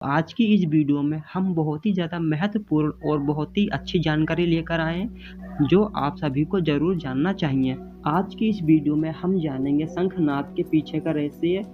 आज की इस वीडियो में हम बहुत ही ज़्यादा महत्वपूर्ण और बहुत ही अच्छी जानकारी लेकर आए हैं, जो आप सभी को ज़रूर जानना चाहिए। आज की इस वीडियो में हम जानेंगे शंखनाद के पीछे का रहस्य,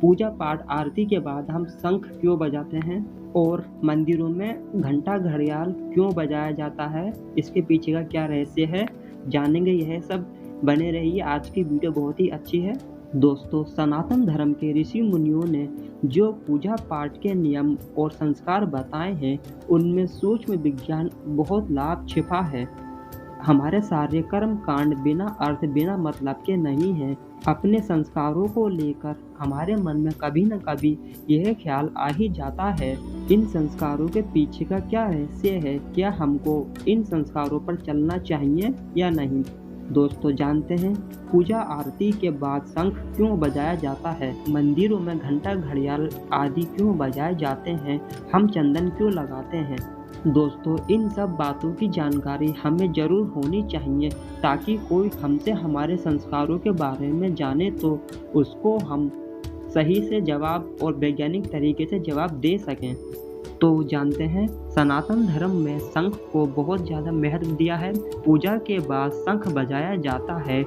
पूजा पाठ आरती के बाद हम शंख क्यों बजाते हैं और मंदिरों में घंटा घड़ियाल क्यों बजाया जाता है, इसके पीछे का क्या रहस्य है, जानेंगे। यह सब बने रहिए, आज की वीडियो बहुत ही अच्छी है। दोस्तों, सनातन धर्म के ऋषि मुनियों ने जो पूजा पाठ के नियम और संस्कार बताए हैं, उनमें सूक्ष्म विज्ञान बहुत लाभ छिपा है। हमारे सारे कर्म कांड बिना अर्थ बिना मतलब के नहीं हैं। अपने संस्कारों को लेकर हमारे मन में कभी न कभी यह ख्याल आ ही जाता है, इन संस्कारों के पीछे का क्या रहस्य है, क्या हमको इन संस्कारों पर चलना चाहिए या नहीं। दोस्तों, जानते हैं पूजा आरती के बाद शंख क्यों बजाया जाता है, मंदिरों में घंटा घड़ियाल आदि क्यों बजाए जाते हैं, हम चंदन क्यों लगाते हैं। दोस्तों, इन सब बातों की जानकारी हमें ज़रूर होनी चाहिए, ताकि कोई हमसे हमारे संस्कारों के बारे में जाने तो उसको हम सही से जवाब और वैज्ञानिक तरीके से जवाब दे सकें। तो जानते हैं, सनातन धर्म में शंख को बहुत ज़्यादा महत्व दिया है। पूजा के बाद शंख बजाया जाता है,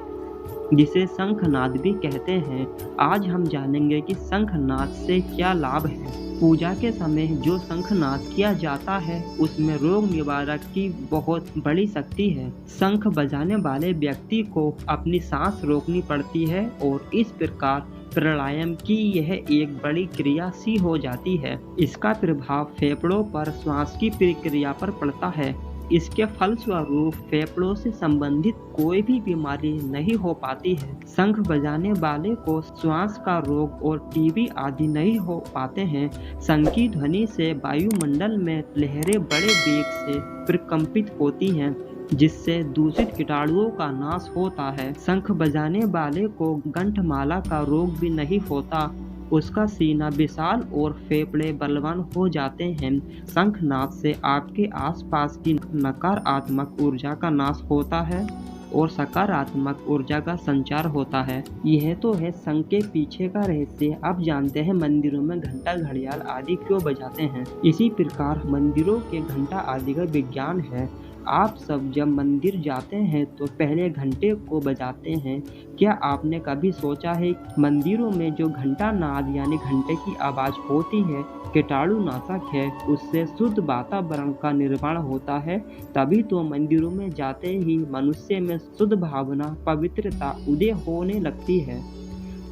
जिसे शंखनाद भी कहते हैं। आज हम जानेंगे कि शंखनाद से क्या लाभ है। पूजा के समय जो शंखनाद किया जाता है, उसमें रोग निवारक की बहुत बड़ी शक्ति है। शंख बजाने वाले व्यक्ति को अपनी सांस रोकनी पड़ती है और इस प्रकार प्राणायाम की यह एक बड़ी क्रिया सी हो जाती है। इसका प्रभाव फेफड़ों पर श्वास की प्रक्रिया पर पड़ता है। इसके फलस्वरूप फेफड़ों से संबंधित कोई भी बीमारी नहीं हो पाती है। शंख बजाने वाले को श्वास का रोग और टीबी आदि नहीं हो पाते हैं। शंख की ध्वनि से वायुमंडल में लहरें बड़े वेग से प्रकंपित होती हैं, जिससे दूषित कीटाणुओं का नाश होता है। शंख बजाने वाले को कंठमाला का रोग भी नहीं होता। उसका सीना विशाल और फेफड़े बलवान हो जाते हैं। शंखनाद से आपके आसपास की नकारात्मक ऊर्जा का नाश होता है और सकारात्मक ऊर्जा का संचार होता है। यह तो है शंख के पीछे का रहस्य। अब जानते हैं मंदिरों में घंटा घड़ियाल आदि क्यों बजाते हैं। इसी प्रकार मंदिरों के घंटा आदि का विज्ञान है। आप सब जब मंदिर जाते हैं तो पहले घंटे को बजाते हैं। क्या आपने कभी सोचा है मंदिरों में जो घंटा नाद यानी घंटे की आवाज़ होती है, कीटाणुनाशक है, उससे शुद्ध वातावरण का निर्माण होता है। तभी तो मंदिरों में जाते ही मनुष्य में शुद्ध भावना, पवित्रता उदय होने लगती है।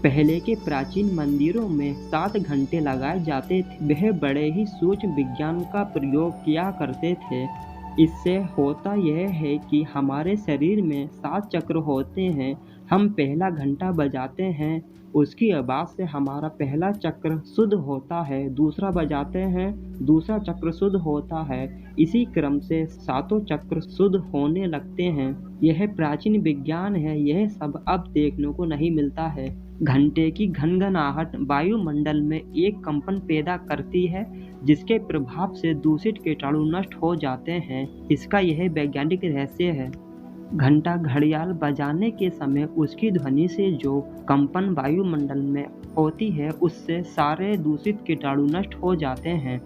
पहले के प्राचीन मंदिरों में 7 घंटे लगाए जाते थे। वह बड़े ही सूक्ष्म विज्ञान का प्रयोग किया करते थे। इससे होता यह है कि हमारे शरीर में 7 चक्र होते हैं। हम पहला घंटा बजाते हैं, उसकी आवाज़ से हमारा पहला चक्र शुद्ध होता है, दूसरा बजाते हैं, दूसरा चक्र शुद्ध होता है। इसी क्रम से 7 चक्र शुद्ध होने लगते हैं। यह प्राचीन विज्ञान है, यह सब अब देखने को नहीं मिलता है। घंटे की घनघनाहट वायुमंडल में एक कंपन पैदा करती है, जिसके प्रभाव से दूषित कीटाणु नष्ट हो जाते हैं। इसका यह वैज्ञानिक रहस्य है। घंटा घड़ियाल बजाने के समय उसकी ध्वनि से जो कंपन वायुमंडल में होती है, उससे सारे दूषित कीटाणु नष्ट हो जाते हैं।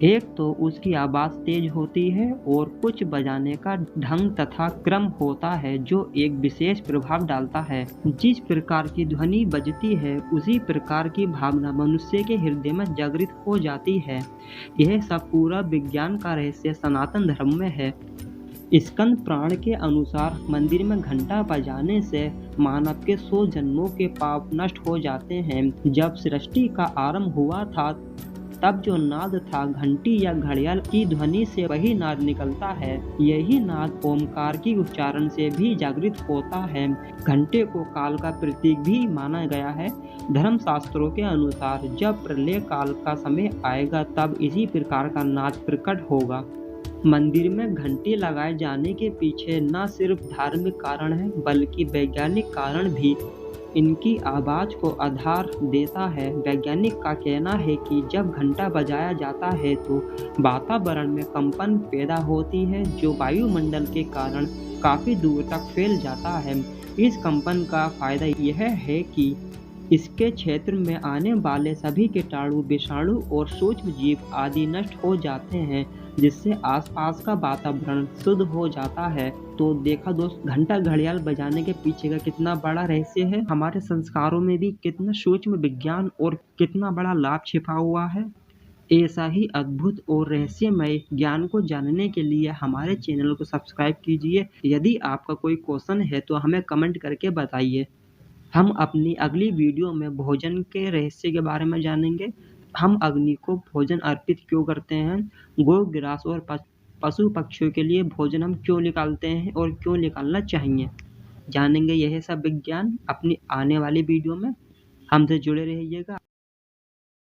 एक तो उसकी आवाज़ तेज होती है और कुछ बजाने का ढंग तथा क्रम होता है, जो एक विशेष प्रभाव डालता है। जिस प्रकार की ध्वनि बजती है, उसी प्रकार की भावना मनुष्य के हृदय में जागृत हो जाती है। यह सब पूरा विज्ञान का रहस्य सनातन धर्म में है। स्कंद पुराण के अनुसार मंदिर में घंटा बजाने से मानव के 100 जन्मों के पाप नष्ट हो जाते हैं। जब सृष्टि का आरंभ हुआ था, तब जो नाद था घंटी या घड़ियाल की ध्वनि से वही नाद निकलता है। यही नाद ओमकार की उच्चारण से भी जागृत होता है। घंटे को काल का प्रतीक भी माना गया है। धर्मशास्त्रों के अनुसार जब प्रलय काल का समय आएगा, तब इसी प्रकार का नाद प्रकट होगा। मंदिर में घंटी लगाए जाने के पीछे न सिर्फ धार्मिक कारण है, बल्कि वैज्ञानिक कारण भी इनकी आवाज़ को आधार देता है। वैज्ञानिक का कहना है कि जब घंटा बजाया जाता है तो वातावरण में कंपन पैदा होती है, जो वायुमंडल के कारण काफ़ी दूर तक फैल जाता है। इस कंपन का फायदा यह है कि इसके क्षेत्र में आने वाले सभी कीटाणु, विषाणु और सूक्ष्म जीव आदि नष्ट हो जाते हैं, जिससे आसपास का वातावरण शुद्ध हो जाता है। तो देखा दोस्त, घंटा घड़ियाल बजाने के पीछे का कितना बड़ा रहस्य है। हमारे संस्कारों में भी कितना सूक्ष्म विज्ञान और कितना बड़ा लाभ छिपा हुआ है। ऐसा ही अद्भुत और रहस्यमय ज्ञान को जानने के लिए हमारे चैनल को सब्सक्राइब कीजिए। यदि आपका कोई क्वेश्चन है तो हमें कमेंट करके बताइए। हम अपनी अगली वीडियो में भोजन के रहस्य के बारे में जानेंगे। हम अग्नि को भोजन अर्पित क्यों करते हैं, गौ ग्रास और पशु पक्षियों के लिए भोजन हम क्यों निकालते हैं और क्यों निकालना चाहिए, जानेंगे यह सब विज्ञान अपनी आने वाली वीडियो में। हमसे जुड़े रहिएगा।